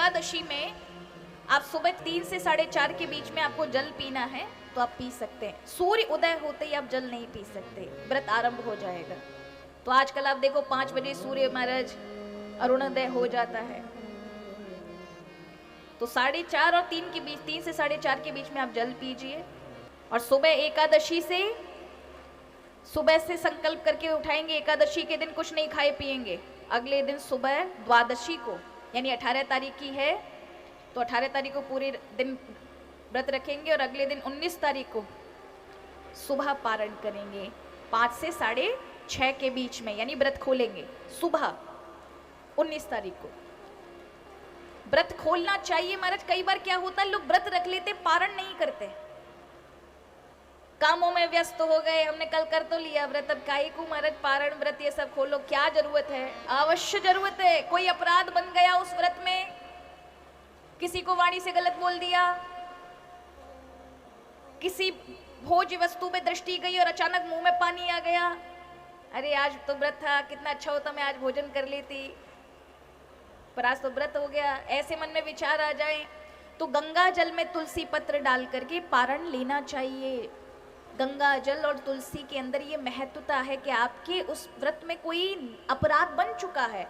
एकादशी में आप सुबह 3 से 4:30 के बीच में आपको जल पीना है तो आप पी सकते हैं। सूर्य उदय होते ही आप जल नहीं पी सकते, व्रत आरंभ हो जाएगा। तो आजकल आप देखो 5 बजे सूर्य महाराज अरुणोदय हो जाता है, तो 4:30 और 3 के बीच, 3 से 4:30 के बीच में आप जल पीजिए। और सुबह एकादशी से, सुबह से संकल्प करके उठाएंगे एकादशी के दिन कुछ नहीं खाए पिएंगे। अगले दिन सुबह द्वादशी को, यानी 18 तारीख की है तो 18 तारीख को पूरे दिन व्रत रखेंगे और अगले दिन 19 तारीख को सुबह पारण करेंगे 5 से 6:30 के बीच में, यानी व्रत खोलेंगे सुबह 19 तारीख को। व्रत खोलना चाहिए महाराज। कई बार क्या होता है, लोग व्रत रख लेते, पारण नहीं करते, कामों में व्यस्त हो गए। हमने कल कर तो लिया व्रत, अब काहे को महाराज पारण व्रत ये सब खोलो, क्या जरूरत है? अवश्य जरूरत है। कोई अपराध बन गया उस व्रत में, किसी को वाणी से गलत बोल दिया, किसी भोज वस्तु में दृष्टि गई और अचानक मुंह में पानी आ गया, अरे आज तो व्रत था, कितना अच्छा होता मैं आज भोजन कर लेती, पर आज तो व्रत हो गया, ऐसे मन में विचार आ जाए तो गंगा जल में तुलसी पत्र डाल करके पारण लेना चाहिए। गंगा जल और तुलसी के अंदर ये महत्वता है कि आपके उस व्रत में कोई अपराध बन चुका है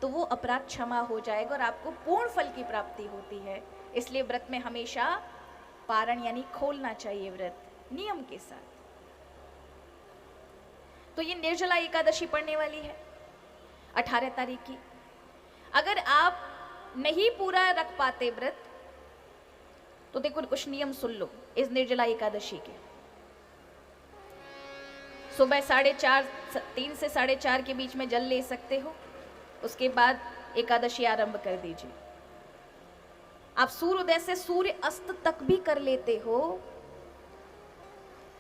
तो वो अपराध क्षमा हो जाएगा और आपको पूर्ण फल की प्राप्ति होती है। इसलिए व्रत में हमेशा पारण यानी खोलना चाहिए व्रत नियम के साथ। तो ये निर्जला एकादशी पड़ने वाली है 18 तारीख की। अगर आप नहीं पूरा रख पाते व्रत तो देखो कुछ नियम सुन लो इस निर्जला एकादशी के। सुबह 4:30, 3 से 4:30 के बीच में जल ले सकते हो, उसके बाद एकादशी आरंभ कर दीजिए। आप सूर्योदय से सूर्य अस्त तक भी कर लेते हो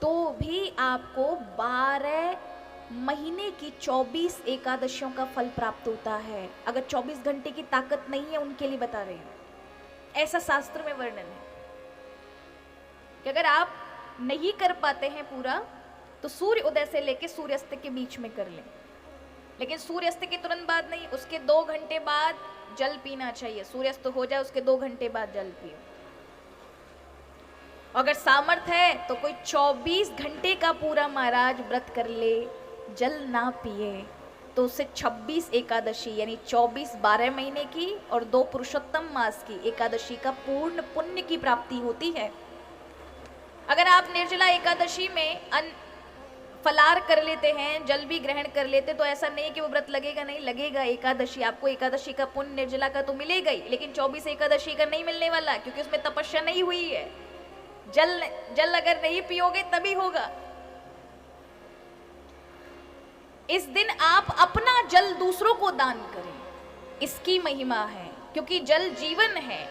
तो भी आपको 12 महीने की 24 एकादशियों का फल प्राप्त होता है। अगर 24 घंटे की ताकत नहीं है उनके लिए बता रहे हैं, ऐसा शास्त्र में वर्णन है कि अगर आप नहीं कर पाते हैं पूरा तो सूर्य उदय से लेकर सूर्यास्त के बीच में कर लें, लेकिन सूर्यास्त के तुरंत बाद नहीं, उसके 2 घंटे बाद जल पीना चाहिए। सूर्यास्त हो जाए उसके 2 घंटे बाद जल पियो। अगर सामर्थ्य है तो कोई 24 घंटे का पूरा महाराज व्रत कर ले, जल ना पिए, तो उससे 26 एकादशी यानी 24 12 महीने की और 2 पुरुषोत्तम मास की एकादशी का पूर्ण पुण्य की प्राप्ति होती है। अगर आप निर्जला एकादशी में फलार कर लेते हैं, जल भी ग्रहण कर लेते, तो ऐसा नहीं कि वो व्रत लगेगा, नहीं लगेगा। एकादशी आपको एकादशी का पुण्य निर्जला का तो मिलेगा ही, लेकिन 24 एकादशी का नहीं मिलने वाला, क्योंकि उसमें तपस्या नहीं हुई है। जल अगर नहीं पियोगे तभी होगा। इस दिन आप अपना जल दूसरों को दान करें, इसकी महिमा है, क्योंकि जल जीवन है।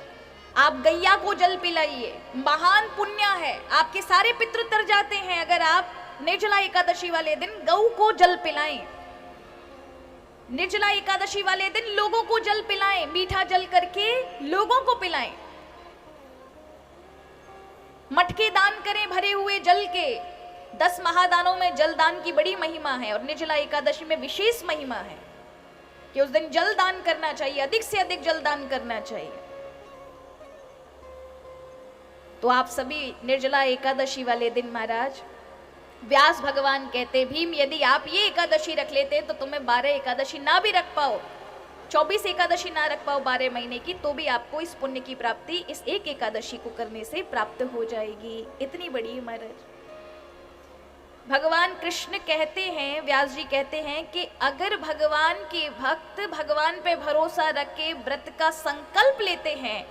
आप गैया को जल पिलाइए, महान पुण्य है, आपके सारे पितृ तर जाते हैं अगर आप निर्जला एकादशी वाले दिन गऊ को जल पिलाएं। निर्जला एकादशी वाले दिन लोगों को जल पिलाएं, मीठा जल करके लोगों को पिलाएं। मटके दान करें भरे हुए जल के। 10 महादानों में जल दान की बड़ी महिमा है और निर्जला एकादशी में विशेष महिमा है कि उस दिन जल दान करना चाहिए, अधिक से अधिक जल दान करना चाहिए। तो आप सभी निर्जला एकादशी वाले दिन महाराज, व्यास भगवान कहते, भीम यदि आप ये एकादशी रख लेते तो तुम्हें 12 एकादशी ना भी रख पाओ, 24 एकादशी ना रख पाओ 12 महीने की, तो भी आपको इस पुण्य की प्राप्ति इस एक एकादशी को करने से प्राप्त हो जाएगी। इतनी बड़ी महाराज। भगवान कृष्ण कहते हैं, व्यास जी कहते हैं कि अगर भगवान के भक्त भगवान पे भरोसा रख के व्रत का संकल्प लेते हैं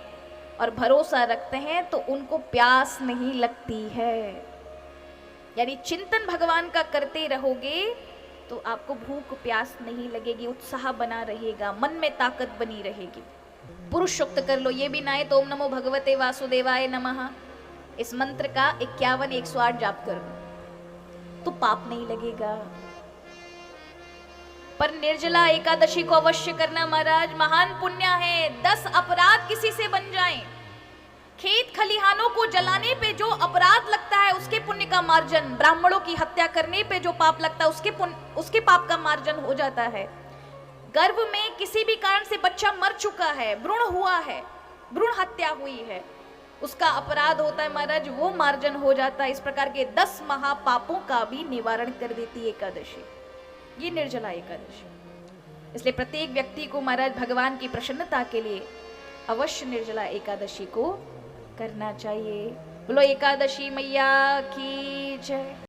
और भरोसा रखते हैं तो उनको प्यास नहीं लगती है। यानी चिंतन भगवान का करते रहोगे तो आपको भूख प्यास नहीं लगेगी, उत्साह बना रहेगा, मन में ताकत बनी रहेगी। पुरुष सूक्त कर लो, ये भी ना है तो ओम नमो भगवते वासुदेवाय नमः, इस मंत्र का 51 108 जाप करो तो पाप नहीं लगेगा। पर निर्जला एकादशी को अवश्य करना महाराज, महान पुण्य है। 10 अपराध किसी से बन जाएं, खेत खलिहानों को जलाने पे जो अपराध लगता है उसके पुण्य का मार्जन, ब्राह्मणों की हत्या करने पे जो पाप लगता है उसके पाप का मार्जन हो जाता है। गर्भ में किसी भी कारण से बच्चा मर चुका है, भ्रूण हुआ है, भ्रूण हत्या हुई है, उसका अपराध होता है महाराज, वो मार्जन हो जाता है। इस प्रकार के 10 महापापों का भी निवारण कर देती है एकादशी, ये निर्जला एकादशी। इसलिए प्रत्येक व्यक्ति को महाराज भगवान की प्रसन्नता के लिए अवश्य निर्जला एकादशी को करना चाहिए। बोलो एकादशी मैया की जय।